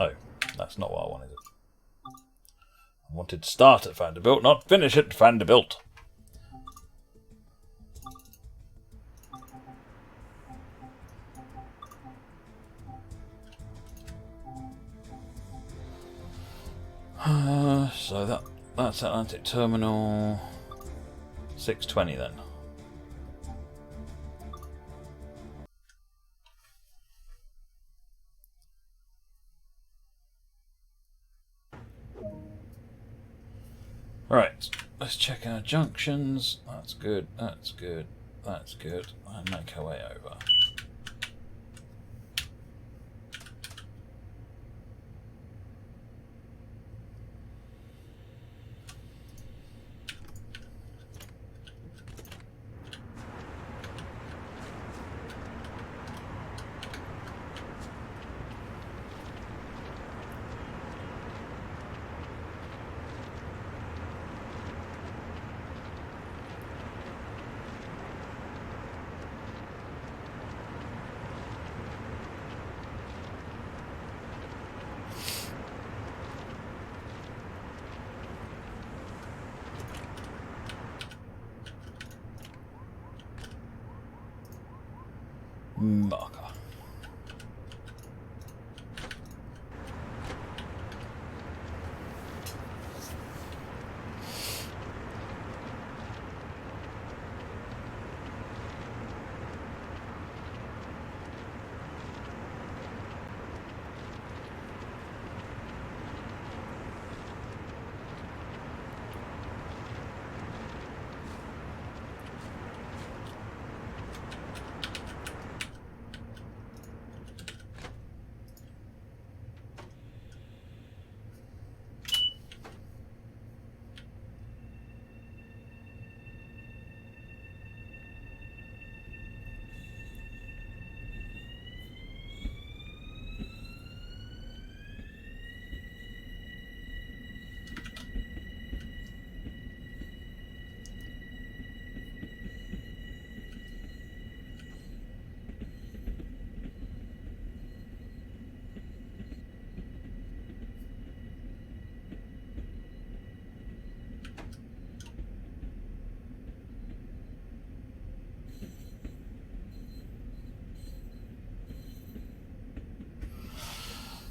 Oh, that's not what I wanted. I wanted to start at Vanderbuilt, not finish at Vanderbuilt. So that's Atlantic Terminal 620 then. Right, let's check our junctions. That's good, that's good, that's good. And make our way over. Marker.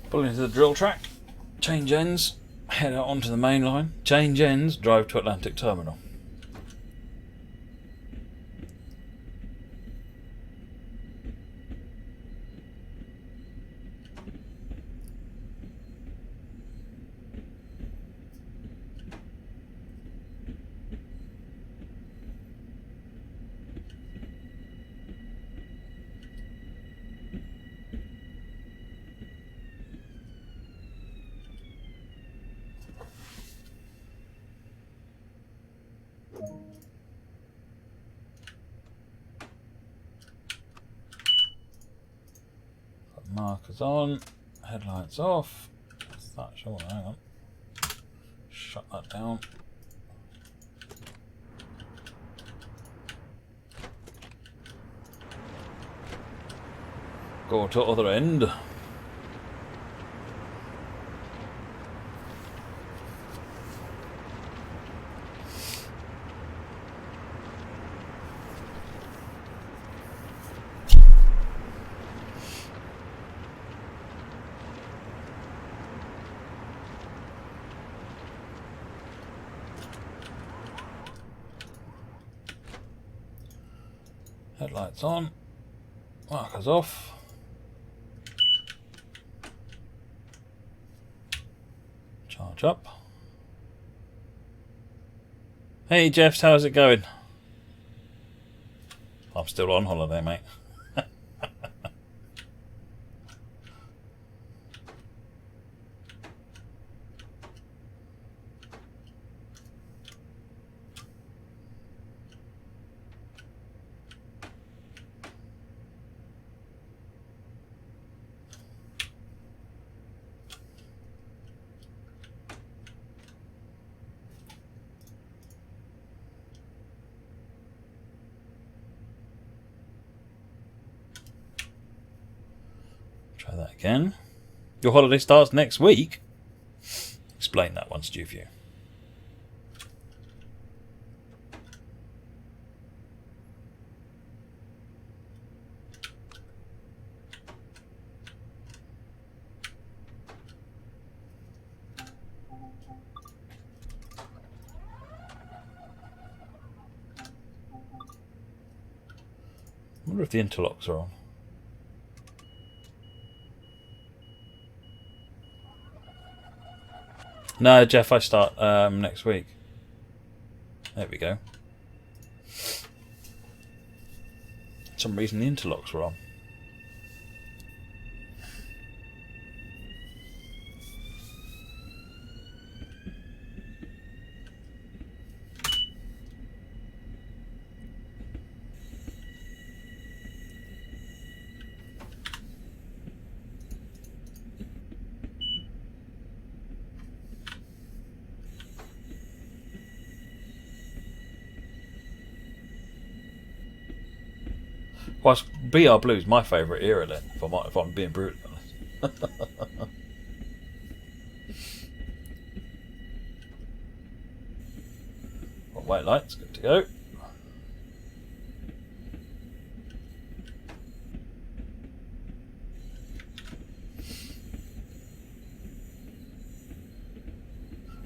Pull into the drill track, change ends, head out onto the main line, change ends, drive to Atlantic Terminal. Markers on, headlights off. What's that? Sure, hang on. Shut that down. Go to other end. Headlights on, markers off. Charge up. Hey Jeffs, how's it going? I'm still on holiday, mate. Try that again. Your holiday starts next week? Explain that one, Stu Few. I wonder if the interlocks are on. No, Jeff, I start next week. There we go. For some reason the interlocks were on. Well, BR Blue's my favourite era then, if I'm being brutally honest. Well, white lights, good to go.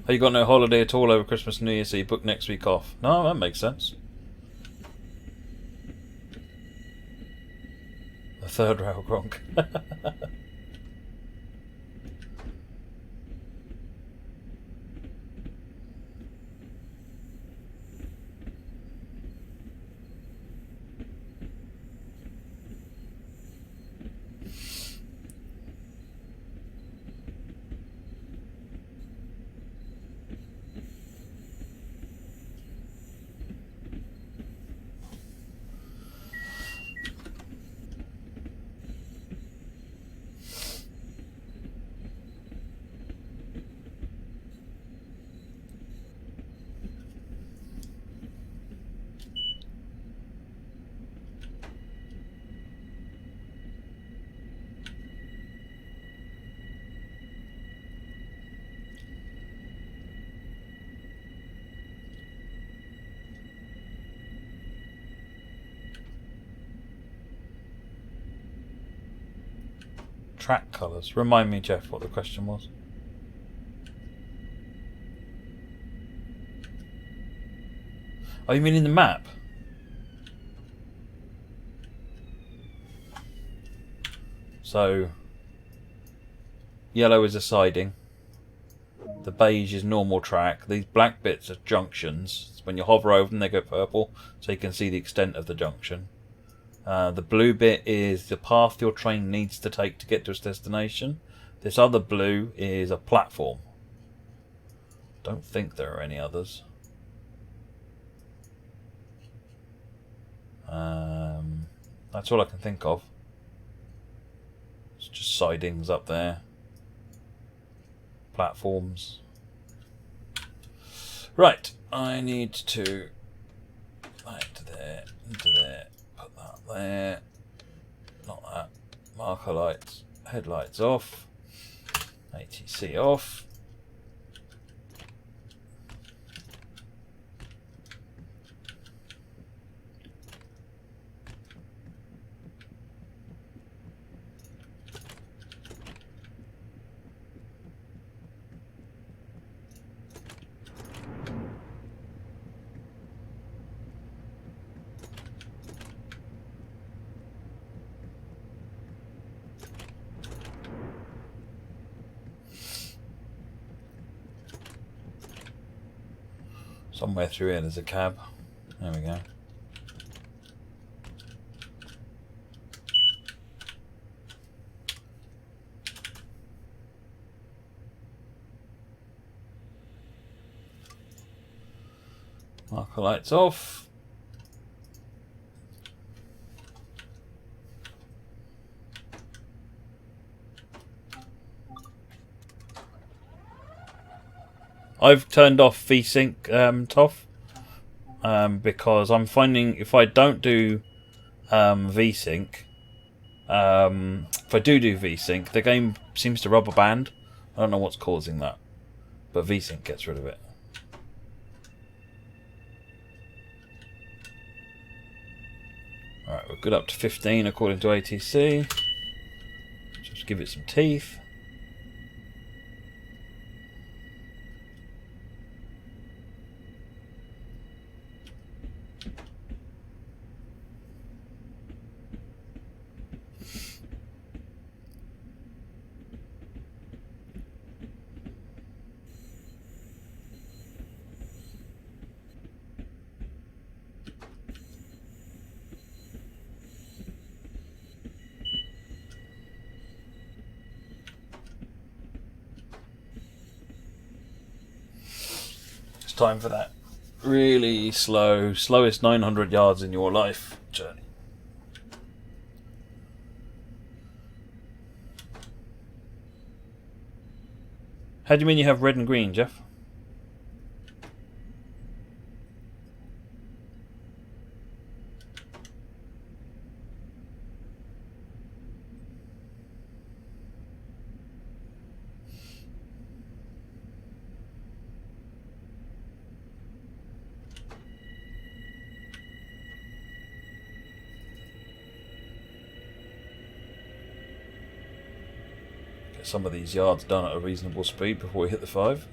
Oh, you got no holiday at all over Christmas and New Year, so you book next week off. No, that makes sense. The third rail Gronk. Track colours. Remind me, Jeff, what the question was. Oh, you mean in the map? So, yellow is a siding. The beige is normal track. These black bits are junctions. When you hover over them, they go purple, so you can see the extent of the junction. The blue bit is the path your train needs to take to get to its destination. This other blue is a platform. Don't think there are any others. That's all I can think of. It's just sidings up there. Platforms. Right, I need to that into there, into there. Put that there. Not that. Marker lights. Headlights off. ATC off. Somewhere through here there's a cab. There we go. Marker lights off. I've turned off VSync, Toff, because I'm finding if I don't do VSync, If I do VSync, the game seems to rubber band. I don't know what's causing that, but VSync gets rid of it. Alright, we're good up to 15 according to ATC. Just give it some teeth. Time for that really slowest 900 yards in your life journey. How do you mean you have red and green, Jeff? Some of these yards done at a reasonable speed before we hit the 5.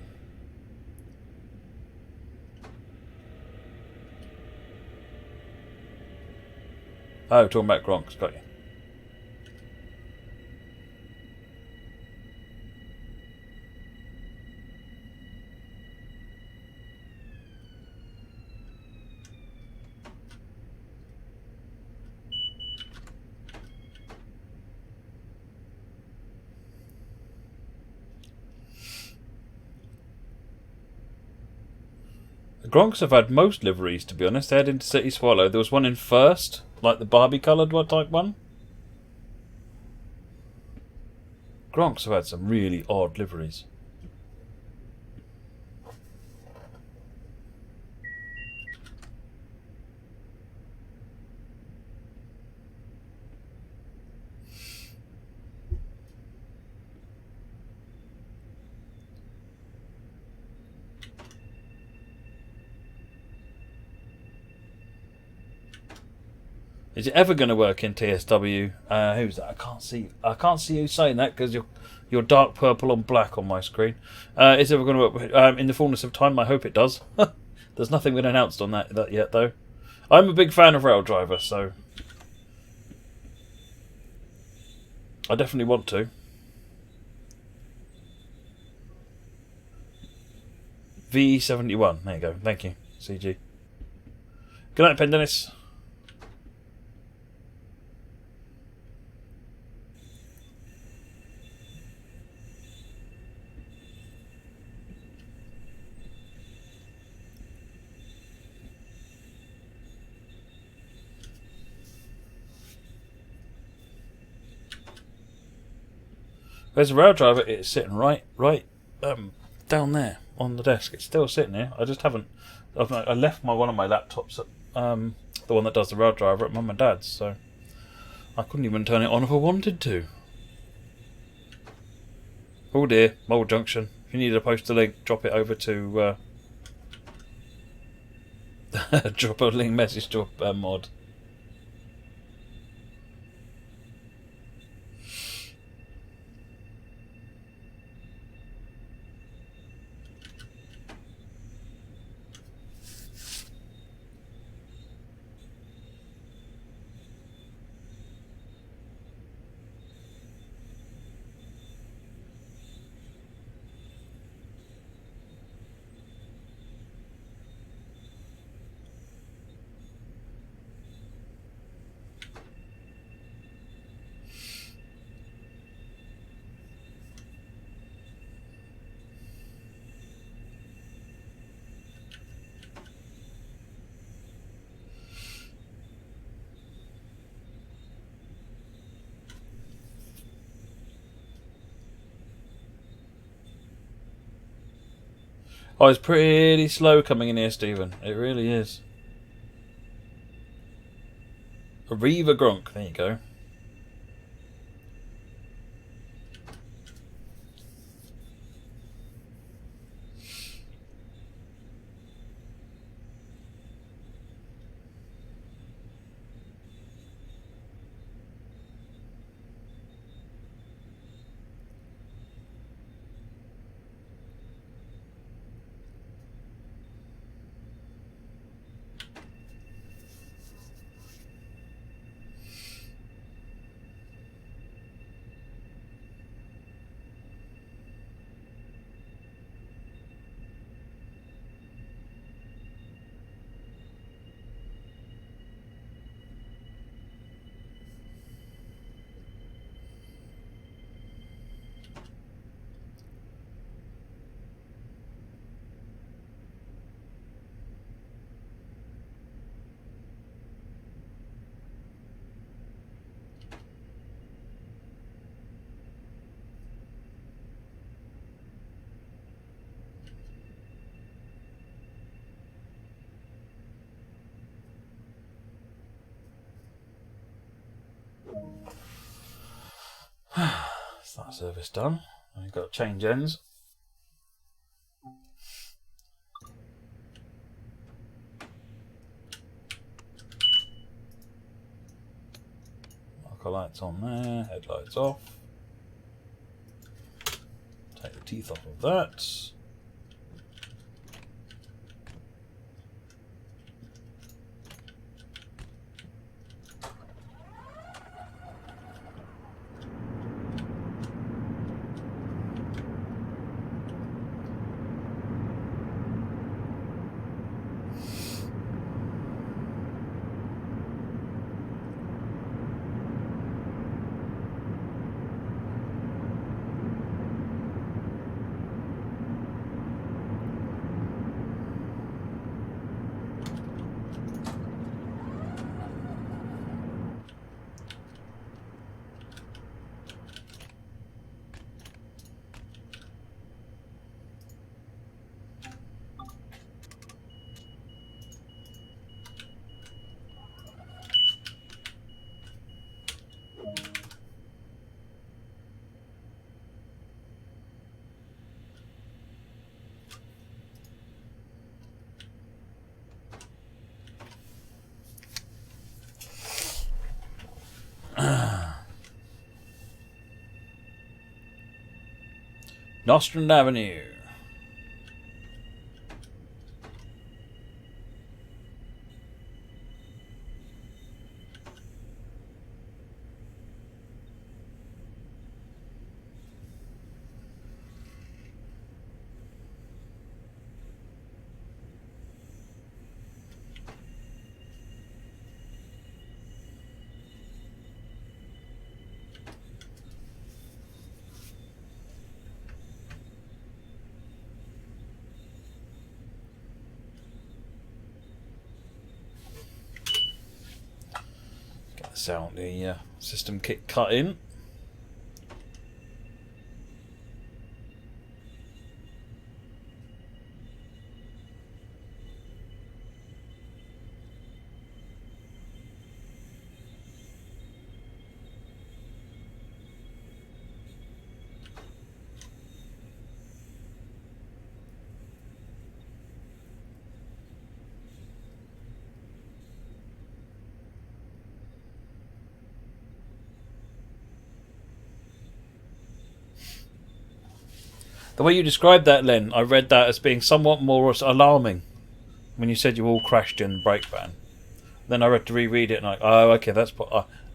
Oh, talking about Gronks, got you. Gronks have had most liveries, to be honest. They had Intercity Swallow. There was one in first, like the Barbie coloured one type one. Gronks have had some really odd liveries. Is it ever going to work in TSW? Who's that? I can't see you saying that because you're dark purple on black on my screen. Is it ever going to work in the fullness of time? I hope it does. There's nothing been announced on that yet, though. I'm a big fan of Rail Driver, so I definitely want to. VE71. There you go. Thank you, CG. Good night, Pen Dennis. There's a Rail Driver. It's sitting right down there on the desk. It's still sitting here. I just haven't. I left one of my laptops at the one that does the Rail Driver at Mum and Dad's, so I couldn't even turn it on if I wanted to. Oh dear, Mole Junction. If you need a poster link, drop it over to drop a link message to a mod. Oh, it's pretty slow coming in here, Stephen. It really is. Arriva Gronk. There you go. That's that service done. We've got to change ends. Marker lights on there, headlights off. Take the teeth off of that. Nostrand Avenue. Get this out, the system kit cut in. The way you described that, Len, I read that as being somewhat more alarming when you said you all crashed in the brake van. Then I read to reread it and oh, okay, that's.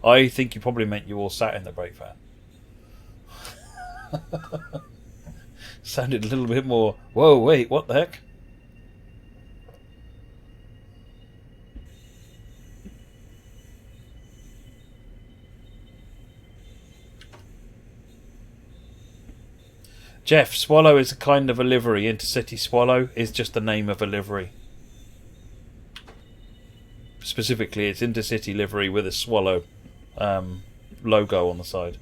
I think you probably meant you all sat in the brake van. Sounded a little bit more. Whoa, wait, what the heck? Jeff, Swallow is a kind of a livery. Intercity Swallow is just the name of a livery. Specifically, it's Intercity livery with a swallow logo on the side,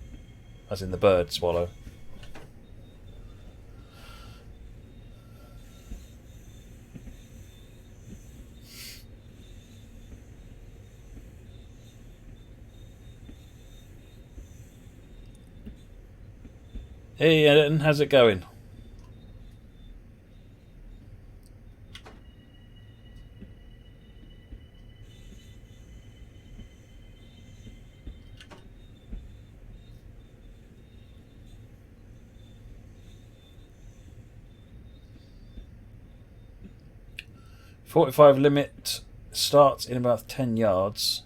as in the bird swallow. Hey, Eden, how's it going? .45 limit starts in about 10 yards.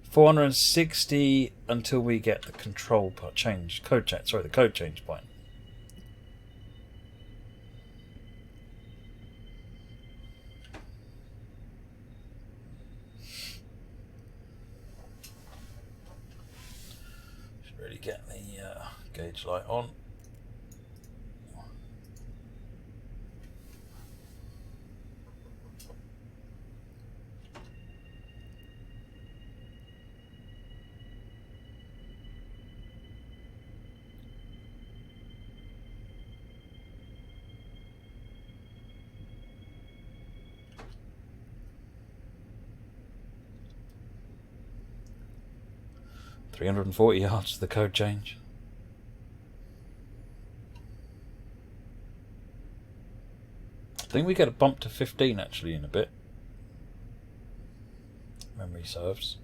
460 until we get the control change, the code change point. Should really get the gauge light on. .340 yards to the code change. think we get a bump to 15 actually in a bit. Memory serves.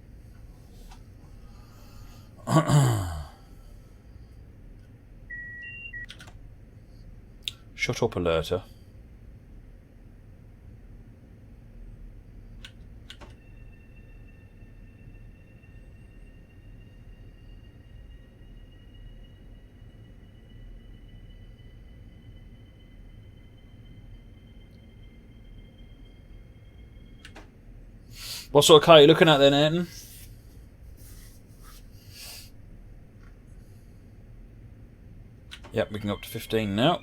Shut up, alerter. What sort of car are you looking at then, Ayrton? Yep, we can go up to 15 now.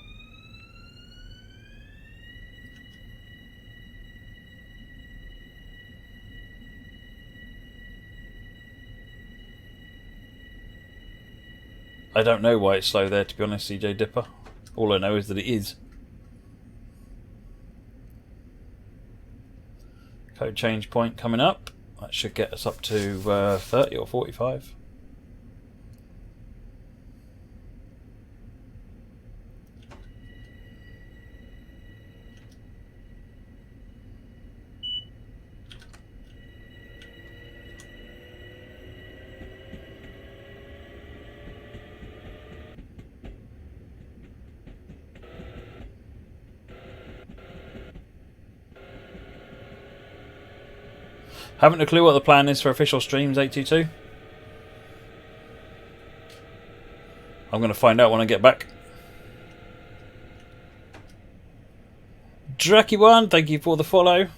I don't know why it's slow there, to be honest, CJ Dipper. All I know is that it is. Code change point coming up. That should get us up to 30 or 45. Haven't a clue what the plan is for official streams, 822. I'm going to find out when I get back. Dracky1, thank you for the follow.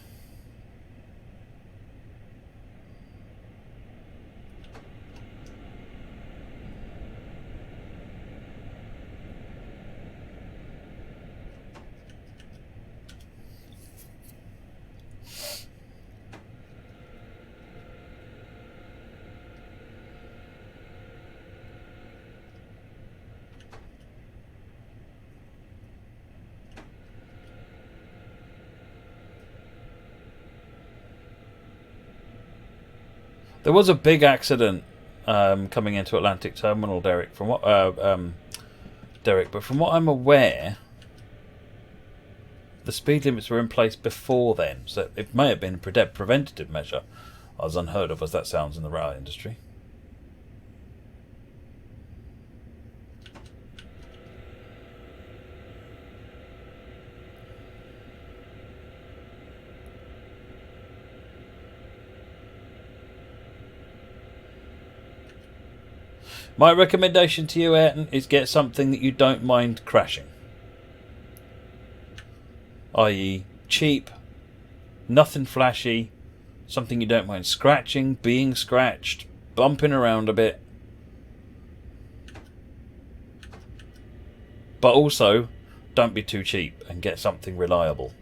There was a big accident coming into Atlantic Terminal, Derek. From what but from what I'm aware, the speed limits were in place before then, so it may have been a preventative measure, as unheard of as that sounds in the rail industry. My recommendation to you, Ayrton, is get something that you don't mind crashing. I.e. cheap, nothing flashy, something you don't mind scratching, being scratched, bumping around a bit. But also, don't be too cheap and get something reliable.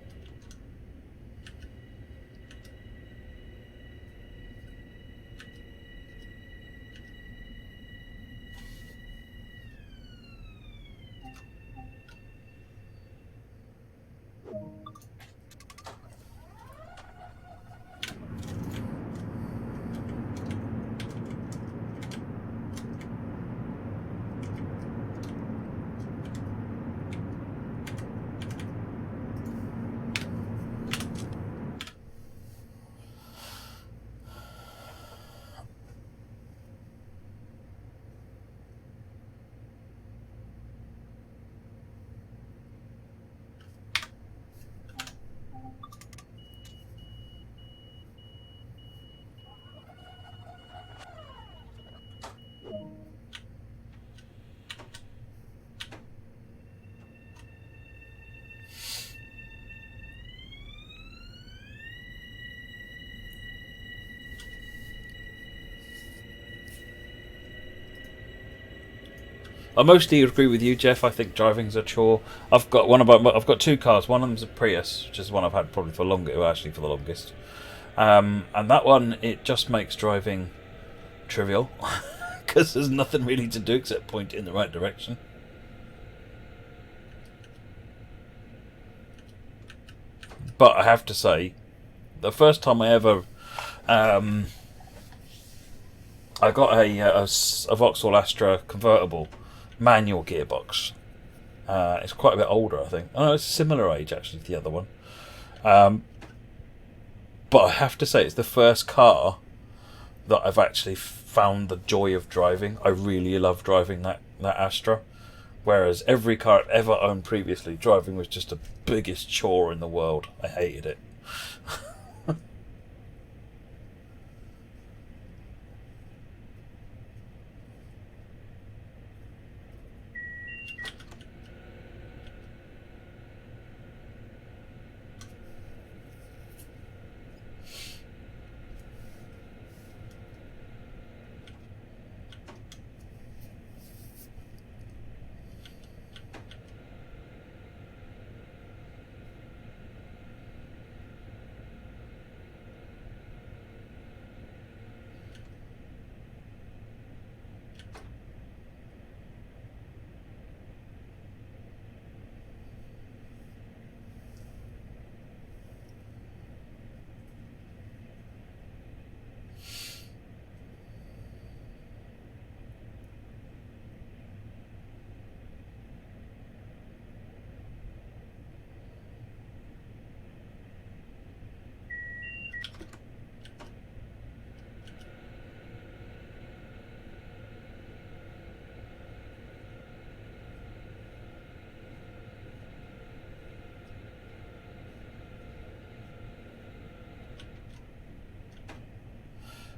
I mostly agree with you, Jeff. I think driving's a chore. I've got two cars. One of them's a Prius, which is the one I've had probably for the longest. And that one, it just makes driving trivial because there's nothing really to do except point in the right direction. But I have to say, the first time I ever I got a Vauxhall Astra convertible manual gearbox. It's quite a bit older, I think. Oh no, it's a similar age actually to the other one. But I have to say, it's the first car that I've actually found the joy of driving. I really love driving that Astra. Whereas every car I've ever owned previously, driving was just the biggest chore in the world. I hated it.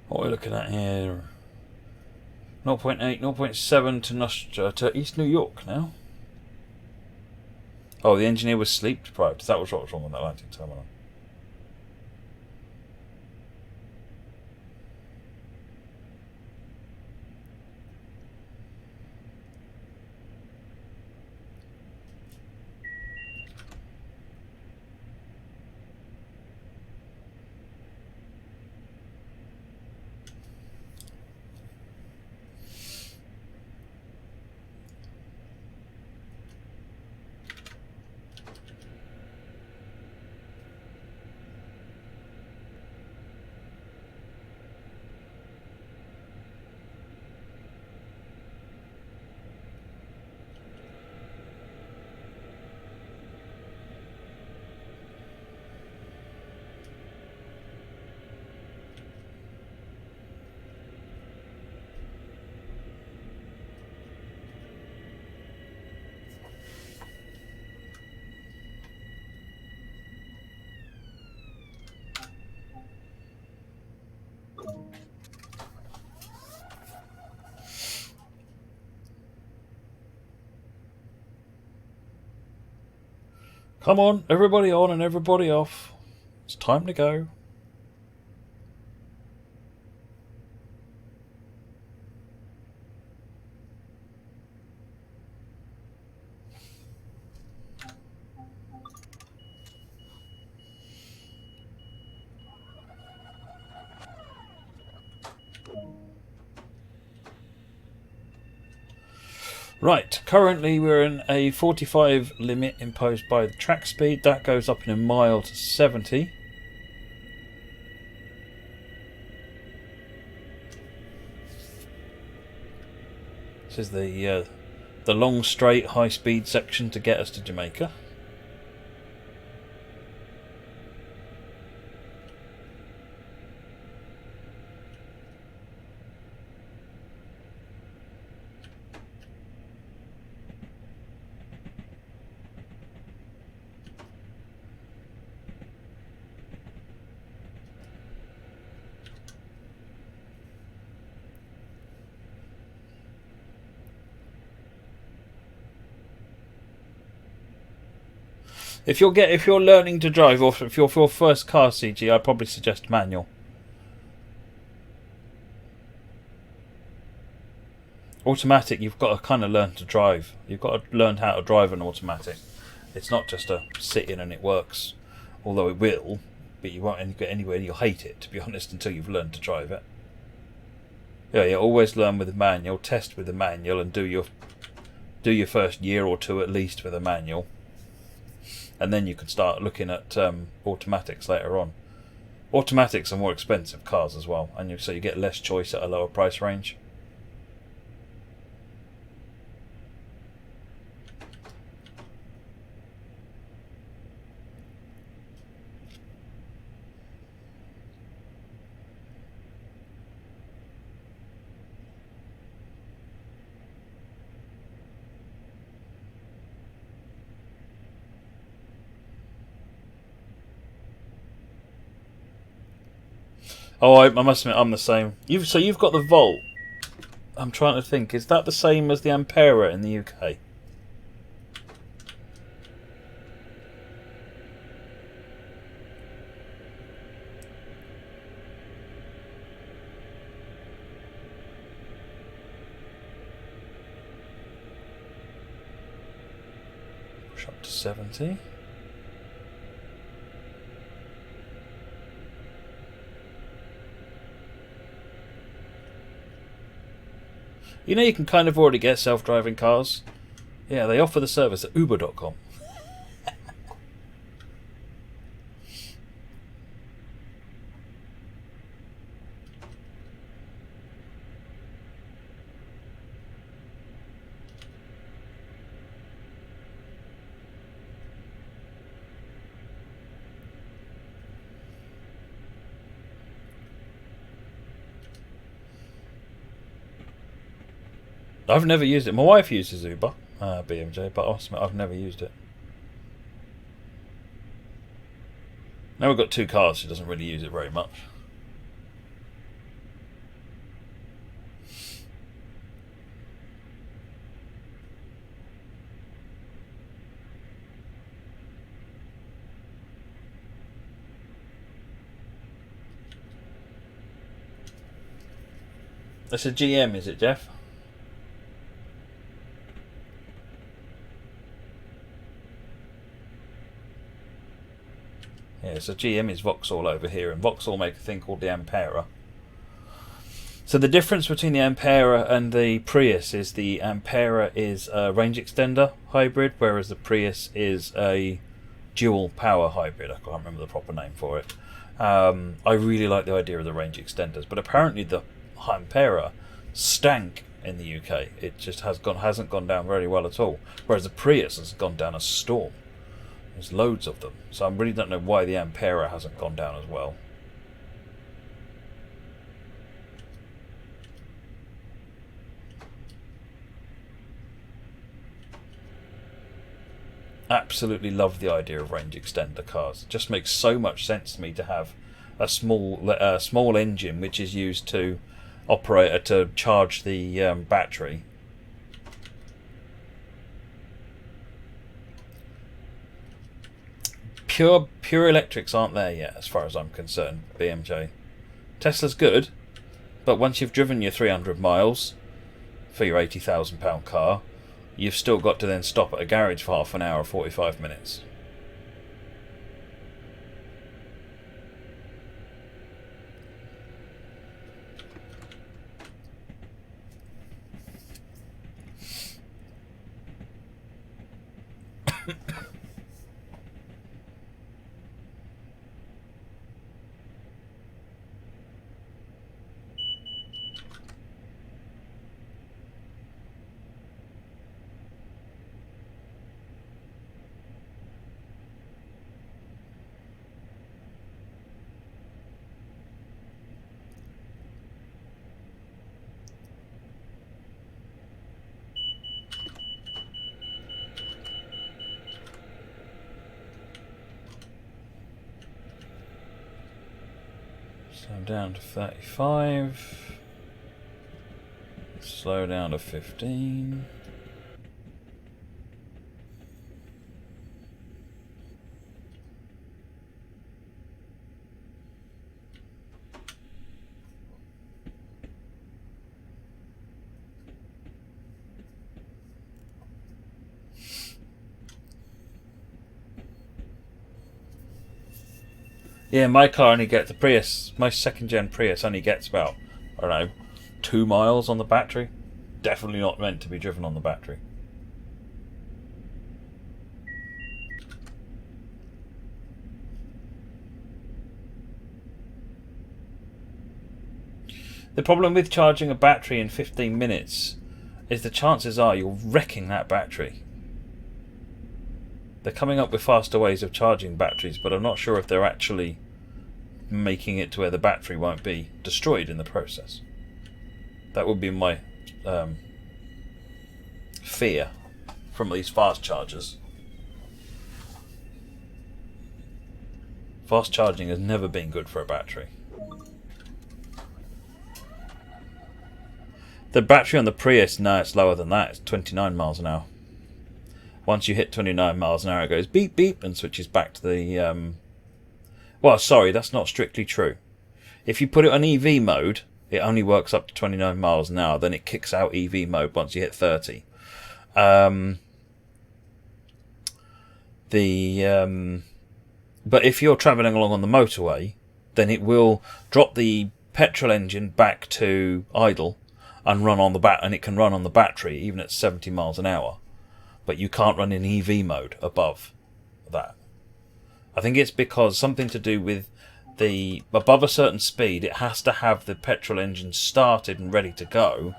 What are we looking at here? 0.8, 0.7 to East New York now. Oh, the engineer was sleep deprived. That was what was wrong with that Atlantic terminal. Come on, everybody on and everybody off. It's time to go. Right, currently we're in a 45 limit imposed by the track speed. That goes up in a mile to 70. This is the long straight high speed section to get us to Jamaica. If you're learning to drive, or if you're for your first car, CG, I'd probably suggest manual. Automatic, you've got to kind of learn to drive. You've got to learn how to drive an automatic. It's not just a sit in and it works, although it will, but you won't get anywhere. You'll hate it, to be honest, until you've learned to drive it. Yeah, always learn with the manual, test with the manual, and do your first year or two at least with a manual. And then you can start looking at automatics later on. Automatics are more expensive cars as well, and so you get less choice at a lower price range. Oh, I must admit, I'm the same. So you've got the Volt. I'm trying to think. Is that the same as the Ampera in the UK? Push up to 70. You know, you can kind of already get self-driving cars. Yeah, they offer the service at uber.com. I've never used it. My wife uses Uber, BMJ, but I've never used it. Now we've got 2 cars, she doesn't really use it very much. That's a GM, is it, Jeff? Yeah, so GM is Vauxhall over here, and Vauxhall make a thing called the Ampera. So the difference between the Ampera and the Prius is the Ampera is a range extender hybrid, whereas the Prius is a dual power hybrid. I can't remember the proper name for it. I really like the idea of the range extenders, but apparently the Ampera stank in the UK. It just hasn't gone down very well at all, whereas the Prius has gone down a storm. There's loads of them, so I really don't know why the Ampera hasn't gone down as well. Absolutely love the idea of range extender cars. It just makes so much sense to me to have a small engine which is used to operate to charge the battery. Pure electrics aren't there yet, as far as I'm concerned, BMJ. Tesla's good, but once you've driven your 300 miles for your £80,000 car, you've still got to then stop at a garage for half an hour, 45 minutes. Slow down to 35. Slow down to 15. Yeah, my car only gets the Prius. My second-gen Prius only gets about, I don't know, 2 miles on the battery. Definitely not meant to be driven on the battery. The problem with charging a battery in 15 minutes is the chances are you're wrecking that battery. They're coming up with faster ways of charging batteries, but I'm not sure if they're actually making it to where the battery won't be destroyed in the process. That would be my fear from these fast chargers. Fast charging has never been good for a battery. The battery on the Prius, no, it's lower than that. It's 29 miles an hour. Once you hit 29 miles an hour, it goes beep beep and switches back to the... Well, sorry, that's not strictly true. If you put it on EV mode, it only works up to 29 miles an hour. Then it kicks out EV mode once you hit 30. But if you're travelling along on the motorway, then it will drop the petrol engine back to idle and run on the and it can run on the battery even at 70 miles an hour. But you can't run in EV mode above that. I think it's because something to do with the above a certain speed, it has to have the petrol engine started and ready to go,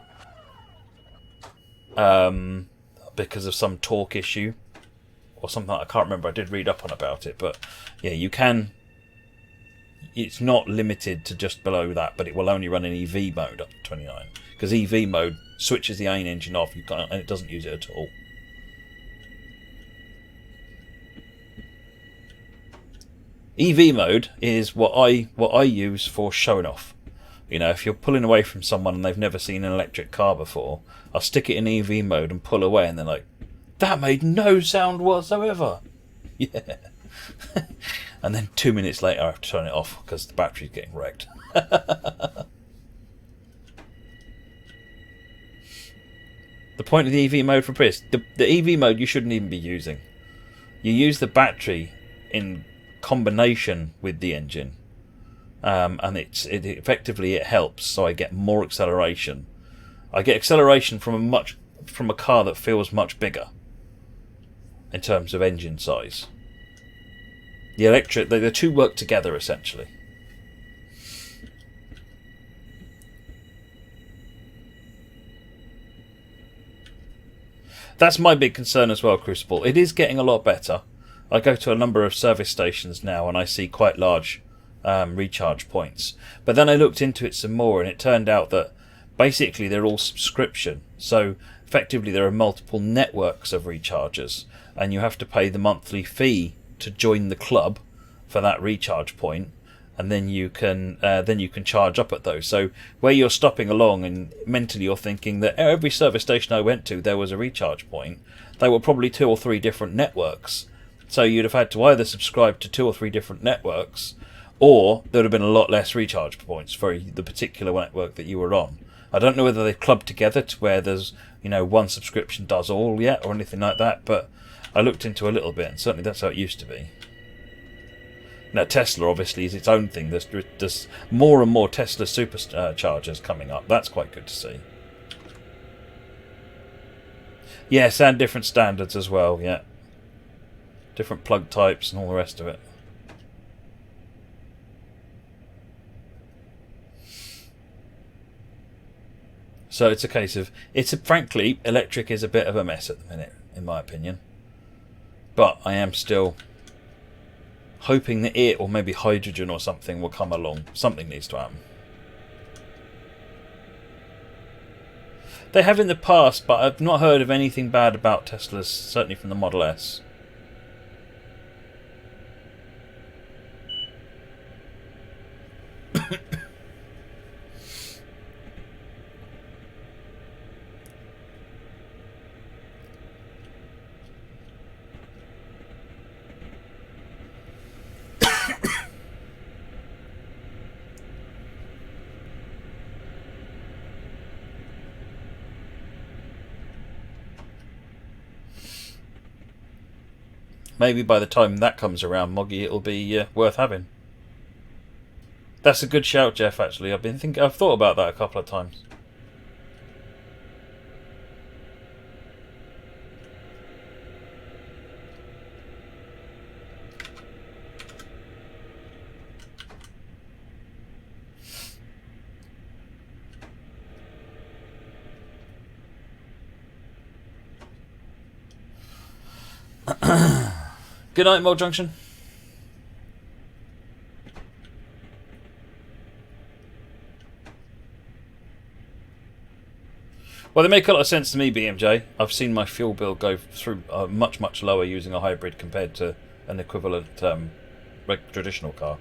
because of some torque issue or something. I can't remember. I did read up on about it, but yeah, you can. It's not limited to just below that, but it will only run in EV mode up to 29 because EV mode switches the main engine off. You can't, and it doesn't use it at all. EV mode is what I use for showing off. You know, if you're pulling away from someone and they've never seen an electric car before, I'll stick it in EV mode and pull away, and they're like, "That made no sound whatsoever." Yeah. And then 2 minutes later, I have to turn it off because the battery's getting wrecked. The point of the EV mode for Prius, the EV mode you shouldn't even be using. You use the battery in combination with the engine, and it effectively it helps. So I get more acceleration. I get acceleration from a car that feels much bigger in terms of engine size. The electric, the two work together essentially. That's my big concern as well, Crucible. It is getting a lot better. I go to a number of service stations now and I see quite large recharge points. But then I looked into it some more and it turned out that basically they're all subscription. So effectively there are multiple networks of rechargers and you have to pay the monthly fee to join the club for that recharge point, and then you can charge up at those. So where you're stopping along and mentally you're thinking that every service station I went to there was a recharge point, they were probably 2 or 3 different networks. So you'd have had to either subscribe to 2 or 3 different networks, or there would have been a lot less recharge points for the particular network that you were on. I don't know whether they've clubbed together to where there's, you know, one subscription does all yet or anything like that, but I looked into a little bit and certainly that's how it used to be. Now Tesla obviously is its own thing. There's more and more Tesla superchargers coming up. That's quite good to see. Yes, and different standards as well, yeah. Different plug types and all the rest of it. So it's a case of, frankly, electric is a bit of a mess at the minute, in my opinion. But I am still hoping that it, or maybe hydrogen or something, will come along. Something needs to happen. They have in the past, but I've not heard of anything bad about Teslas, certainly from the Model S. Maybe by the time that comes around, Moggy, it'll be worth having. That's a good shout, Jeff. Actually, I've thought about that a couple of times. Good night, Mold Junction. Well, they make a lot of sense to me, BMJ. I've seen my fuel bill go through much, much lower using a hybrid compared to an equivalent traditional car.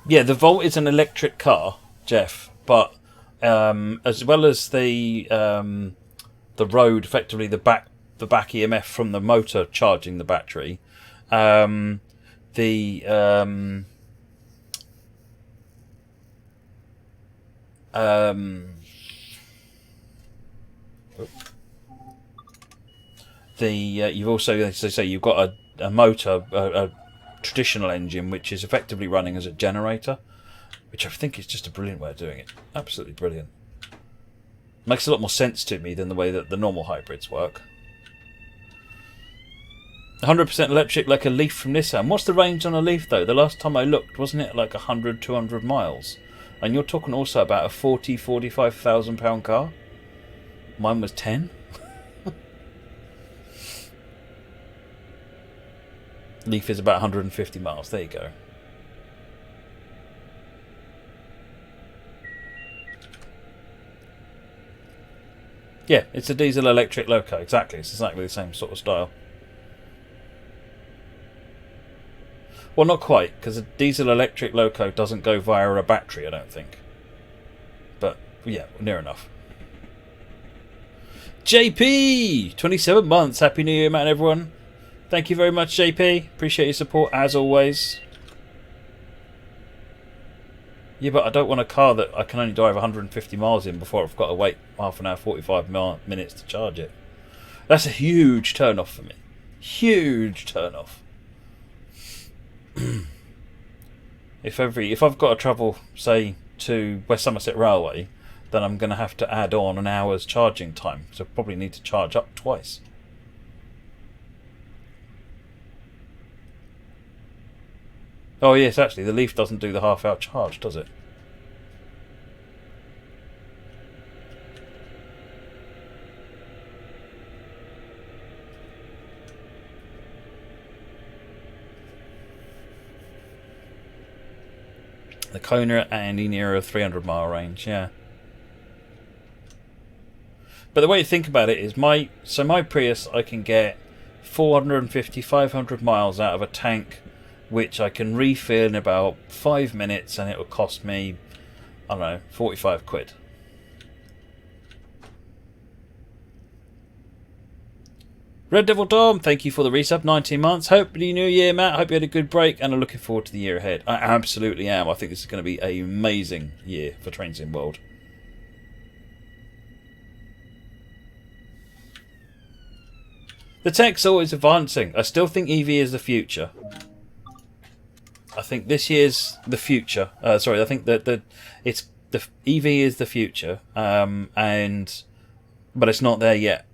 Yeah, the Volt is an electric car, Jeff, but as well as the road, effectively the back EMF from the motor charging the battery, the you've also, as I say, you've got a motor, a traditional engine, which is effectively running as a generator, which I think is just a brilliant way of doing it. Absolutely brilliant. Makes a lot more sense to me than the way that the normal hybrids work. 100% electric, like a Leaf from Nissan. What's the range on a Leaf though? The last time I looked, wasn't it like 100, 200 miles? And you're talking also about a 40, 45,000 pound car. Mine was 10. Leaf is about 150 miles. There you go. Yeah, it's a diesel electric loco. Exactly. It's exactly the same sort of style. Well, not quite, because a diesel electric loco doesn't go via a battery, I don't think. But, yeah, near enough. JP! 27 months. Happy New Year, man, everyone. Thank you very much, JP. Appreciate your support, as always. Yeah, but I don't want a car that I can only drive 150 miles in before I've got to wait half an hour, 45 minutes to charge it. That's a huge turn-off for me. Huge turn-off. If I've got to travel, say, to West Somerset Railway, then I'm going to have to add on an hour's charging time. So I probably need to charge up twice. Oh yes, actually, the Leaf doesn't do the half-hour charge, does it? The Kona and Enya are 300-mile range, yeah. But the way you think about it is my Prius, I can get 450, 500 miles out of a tank, which I can refill in about 5 minutes, and it will cost me, I don't know, 45 quid. Red Devil Dom, thank you for the resub, 19 months. Happy New Year, Matt. Hope you had a good break, and I'm looking forward to the year ahead. I absolutely am. I think this is going to be an amazing year for Trains in World. The tech's always advancing. I still think EV is the future. I think this year's the future. Sorry, I think that the EV is the future, but it's not there yet.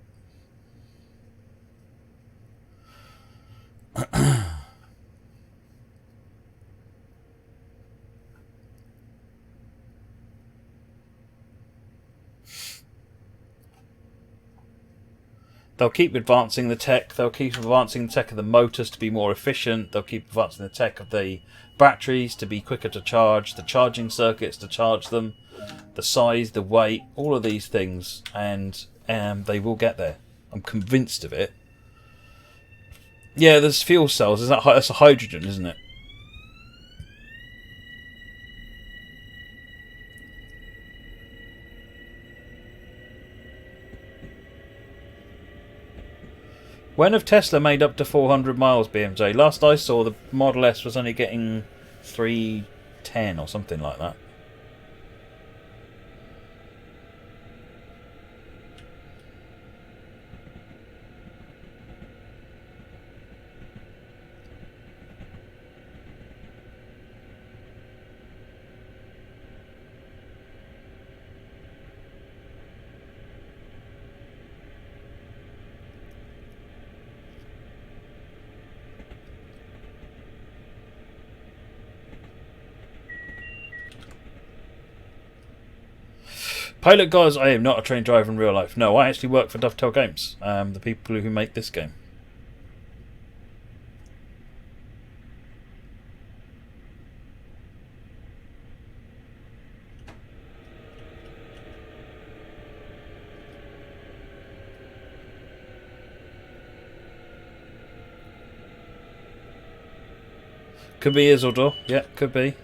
They'll keep advancing the tech. They'll keep advancing the tech of the motors to be more efficient. They'll keep advancing the tech of the batteries to be quicker to charge, the charging circuits to charge them, the size, the weight, all of these things, and they will get there. I'm convinced of it. Yeah, there's fuel cells. That's a hydrogen, isn't it? When have Tesla made up to 400 miles, BMJ? Last I saw, the Model S was only getting 310 or something like that. Pilot Guys, I am not a train driver in real life. No, I actually work for Dovetail Games, the people who make this game. Could be Isildur. Yeah, could be.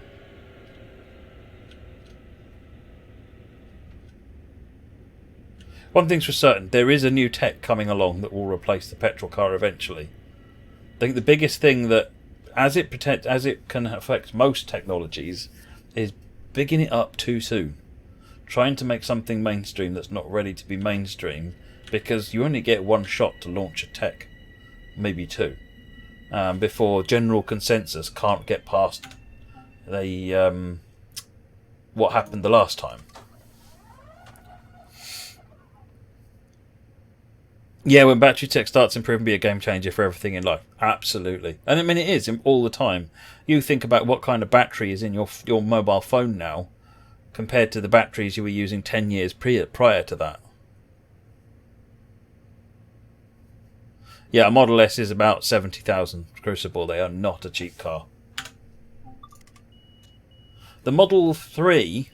One thing's for certain, there is a new tech coming along that will replace the petrol car eventually. I think the biggest thing that, as it can affect most technologies, is bigging it up too soon. Trying to make something mainstream that's not ready to be mainstream, because you only get one shot to launch a tech, maybe two, before general consensus can't get past the what happened the last time. Yeah, when battery tech starts improving, be a game changer for everything in life. Absolutely. And I mean, it is all the time. You think about what kind of battery is in your mobile phone now compared to the batteries you were using 10 years prior to that. Yeah, a Model S is about 70,000 Crucible. They are not a cheap car. The Model 3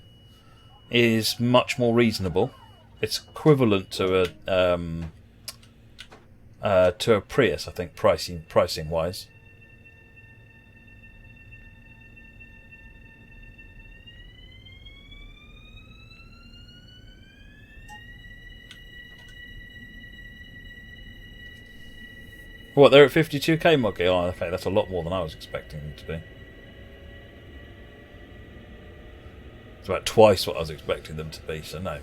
is much more reasonable. It's equivalent to a Prius, I think, pricing wise. What, they're at 52k, Moggy? Oh, okay, that's a lot more than I was expecting them to be. It's about twice what I was expecting them to be, so no,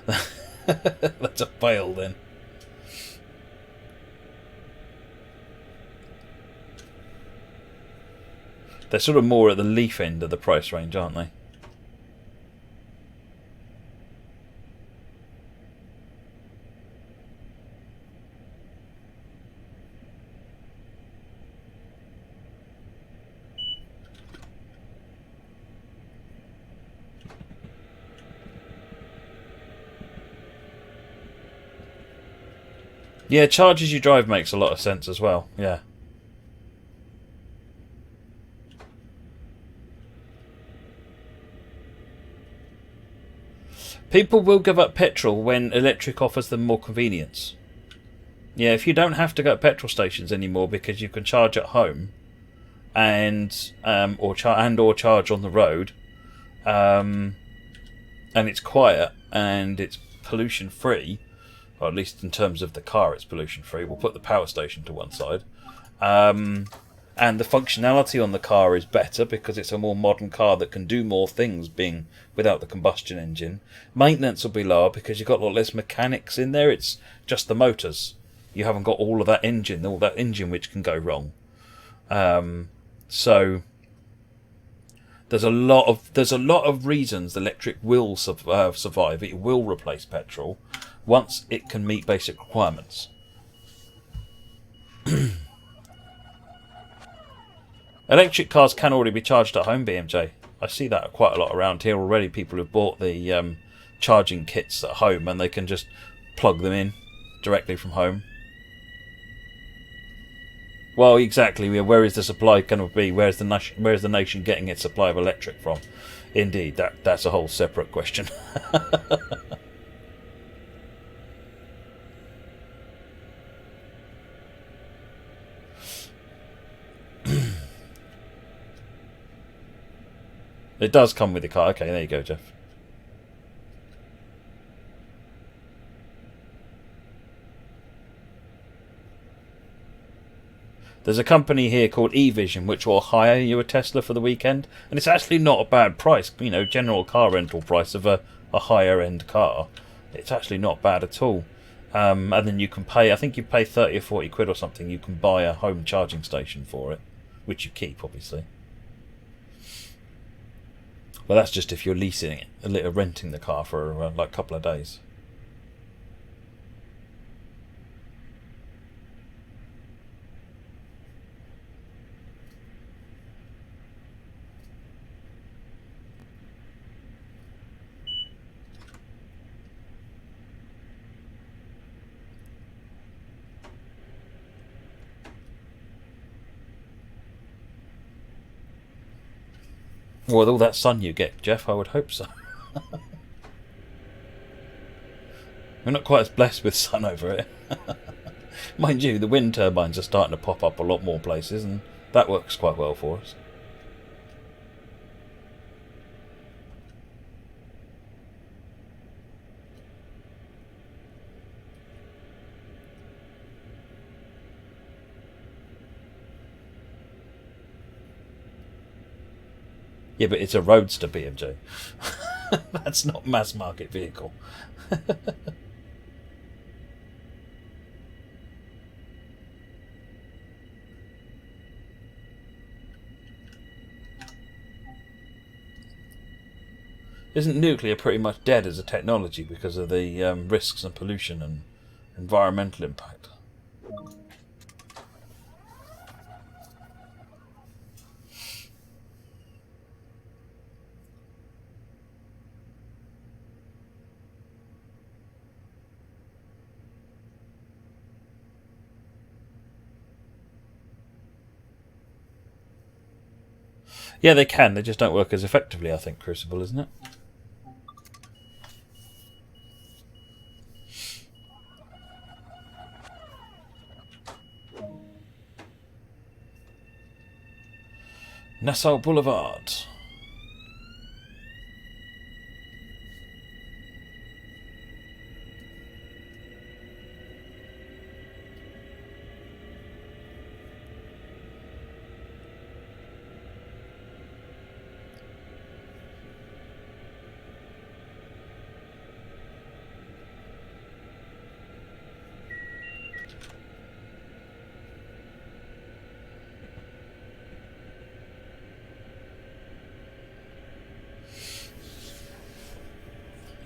that's a fail then. They're sort of more at the Leaf end of the price range, aren't they? Yeah, charge as you drive makes a lot of sense as well, yeah. People will give up petrol when electric offers them more convenience. Yeah, if you don't have to go to petrol stations anymore because you can charge at home and or charge on the road, and it's quiet and it's pollution free, or at least in terms of the car it's pollution free. We'll put the power station to one side. And the functionality on the car is better because it's a more modern car that can do more things being without the combustion engine. Maintenance will be lower because you've got a lot less mechanics in there. It's just the motors. You haven't got all that engine which can go wrong. So there's a lot of reasons the electric will survive. It will replace petrol once it can meet basic requirements. Electric cars can already be charged at home, BMJ. I see that quite a lot around here already. People have bought the charging kits at home and they can just plug them in directly from home. Well, exactly. Where is the supply going to be? Where's the nation getting its supply of electric from? Indeed, that's a whole separate question. It does come with the car. Okay, there you go, Jeff. There's a company here called eVision which will hire you a Tesla for the weekend, and it's actually not a bad price. You know, general car rental price of a higher end car. It's actually not bad at all. And then you can pay, I think you pay 30 or 40 quid or something, you can buy a home charging station for it, which you keep, obviously. But that's just if you're leasing it, renting the car for like a couple of days. Well, with all that sun you get, Jeff, I would hope so. We're not quite as blessed with sun over here. Mind you, the wind turbines are starting to pop up a lot more places, and that works quite well for us. Yeah, but it's a roadster BMJ. That's not mass market vehicle. Isn't nuclear pretty much dead as a technology because of the risks and pollution and environmental impact? Yeah, they can. They just don't work as effectively, I think, Crucible, isn't it? Nassau Boulevard.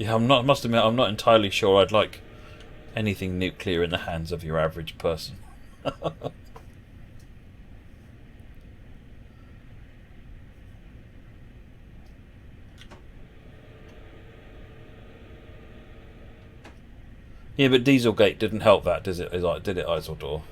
Yeah, I must admit, I'm not entirely sure I'd like anything nuclear in the hands of your average person. Yeah, but Dieselgate didn't help that, did it, Isildur?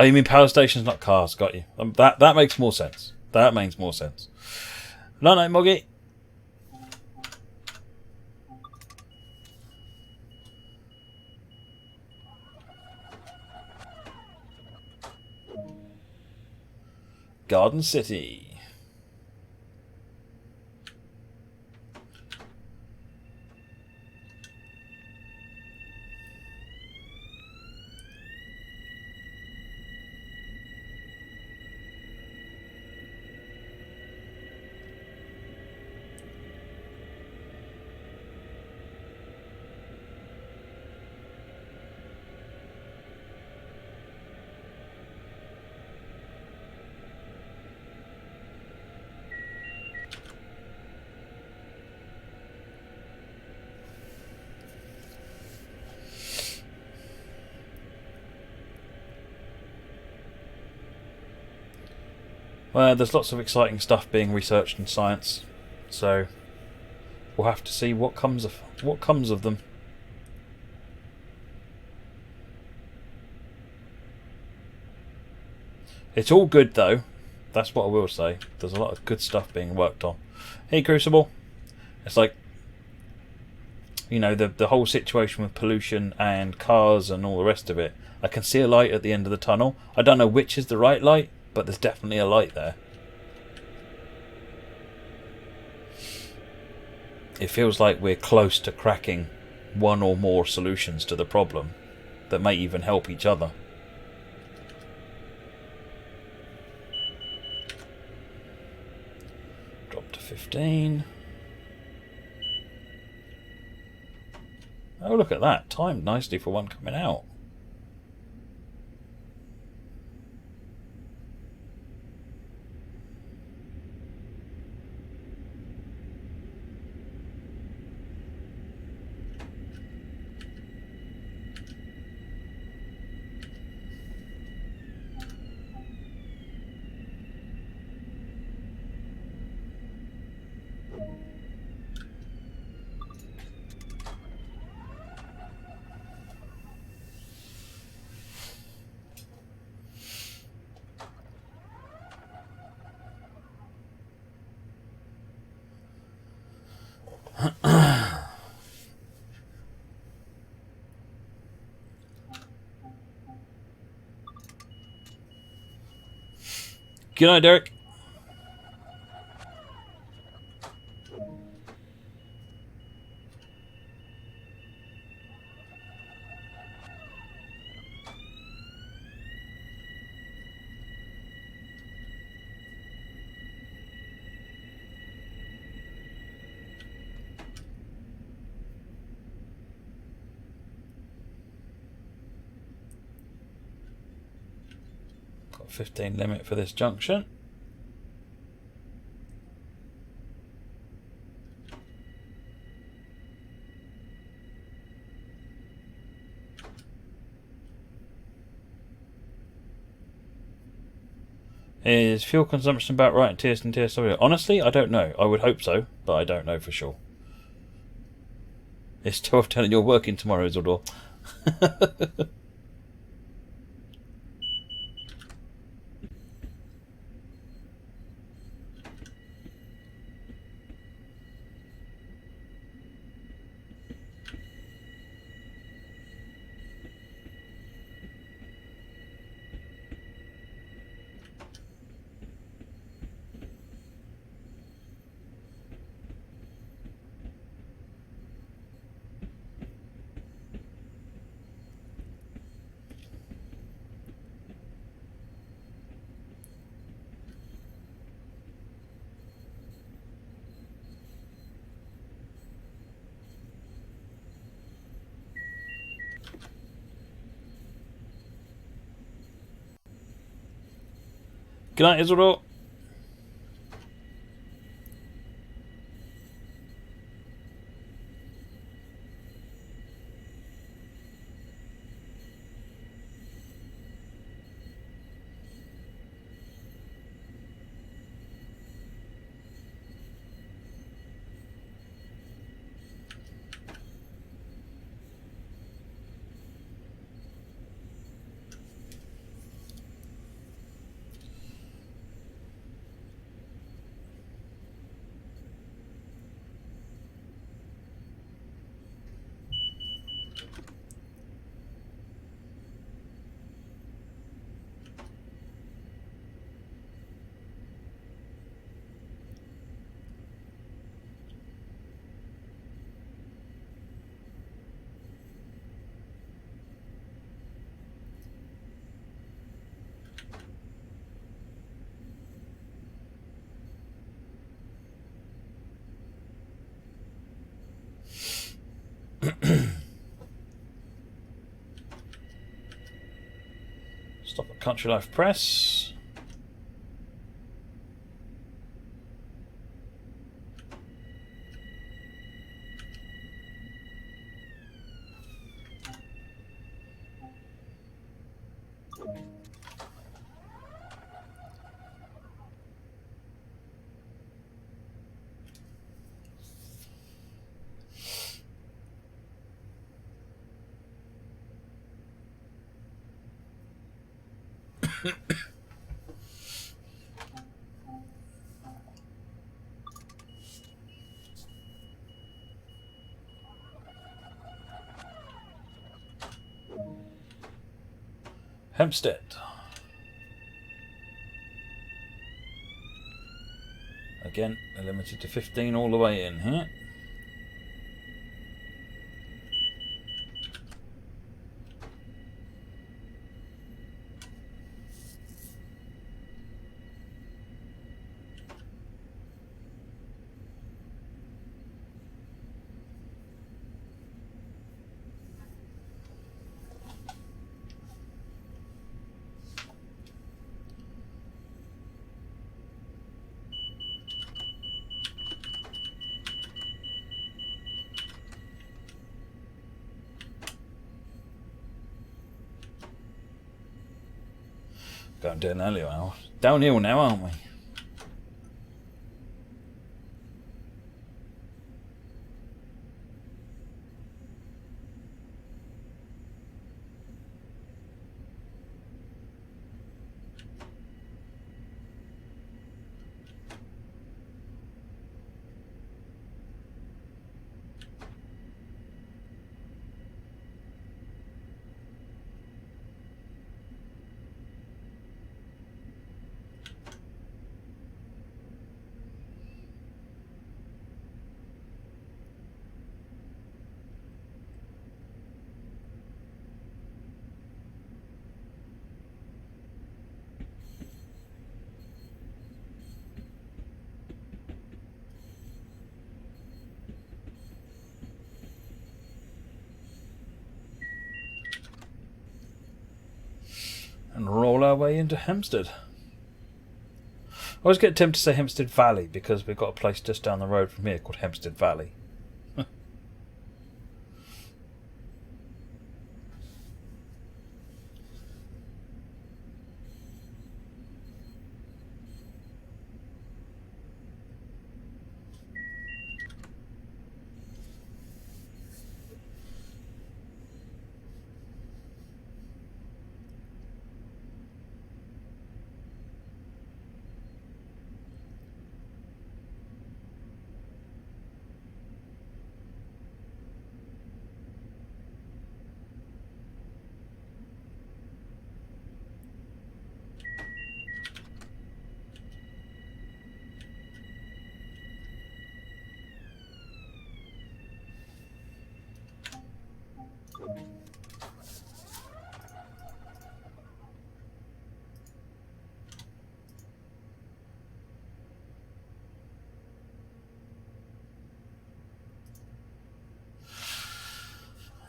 Oh, you mean power stations, not cars? Got you. That makes more sense. That makes more sense. No, Moggy. Garden City. Well, there's lots of exciting stuff being researched in science, so we'll have to see what comes of them. It's all good though. That's what I will say. There's a lot of good stuff being worked on. Hey, Crucible. It's like, you know, the whole situation with pollution and cars and all the rest of it. I can see a light at the end of the tunnel. I don't know which is the right light, but there's definitely a light there. It feels like we're close to cracking one or more solutions to the problem that may even help each other. Drop to 15. Oh, look at that. Timed nicely for one coming out. Good night, Derek. Got a 15 limit for this junction. Is fuel consumption about right in TS and TSW? Honestly, I don't know. I would hope so, but I don't know for sure. It's 12:10 and you're working tomorrow, Isidore. Good night, Isidore. Stop at Country Life Press. Hempstead. Again, they're limited to 15 all the way in here. Going downhill now, aren't we? and roll our way into Hempstead. I always get tempted to say Hempstead Valley because we've got a place just down the road from here called Hempstead Valley.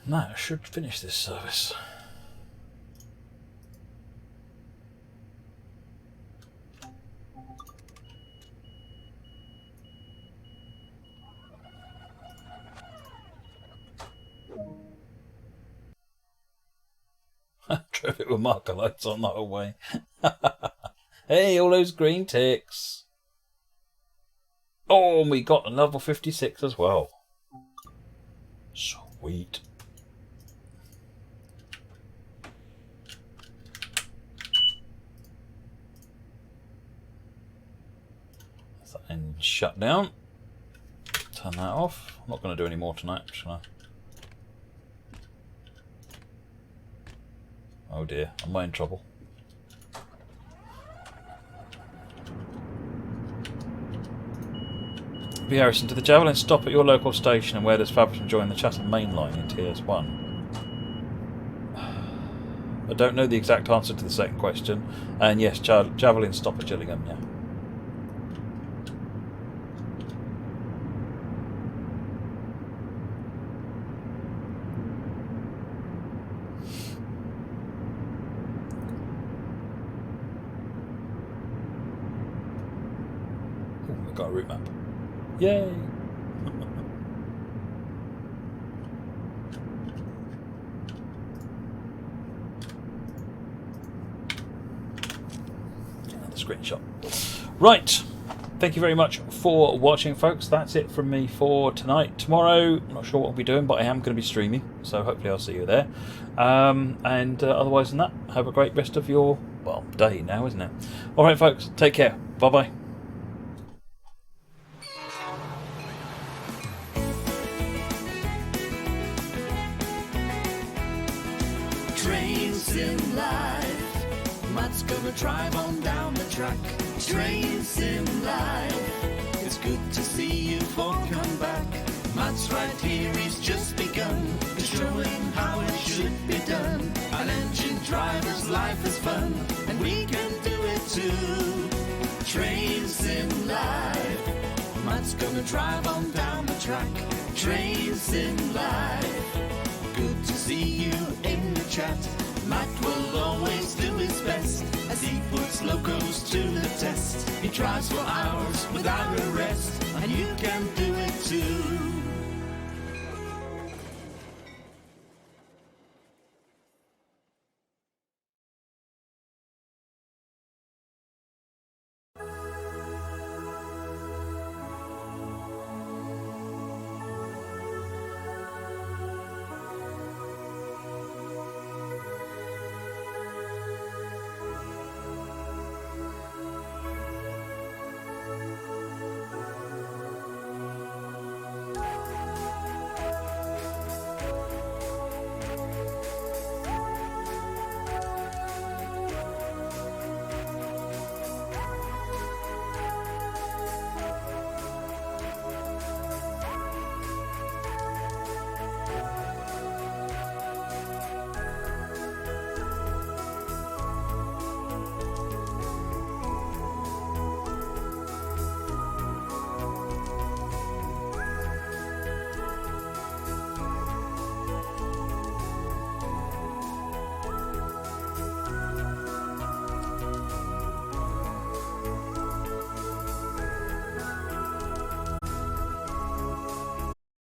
That should finish this service. Drove it with marker lights on the whole way. Hey, all those green ticks. Oh, and we got a level 56 as well. Sweet. And shut down. Turn that off. I'm not going to do any more tonight, shall I? Oh dear, am I in trouble? B. Harrison, do the Javelin stop at your local station, and where does Faversham join the Chatham main line in Tiers 1? I don't know the exact answer to the second question. And yes, Javelin stop at Gillingham, yeah. Got a route map. Yay! Another screenshot. Right. Thank you very much for watching, folks. That's it from me for tonight. Tomorrow, I'm not sure what I'll be doing, but I am going to be streaming, so hopefully I'll see you there. Otherwise than that, have a great rest of your, well, day now, isn't it? All right, folks. Take care. Bye-bye. Trains in life, Matt's gonna drive on down the track. Trains in life, it's good to see you all come back. Matt's right here, he's just begun to showing how it should be done. An engine driver's life is fun, and we can do it too. Trains in life, Matt's gonna drive on down the track. Trains in life, good to see you in the chat. Matt will always do his best as he puts locos to the test. He drives for hours without a rest, and you can do it too.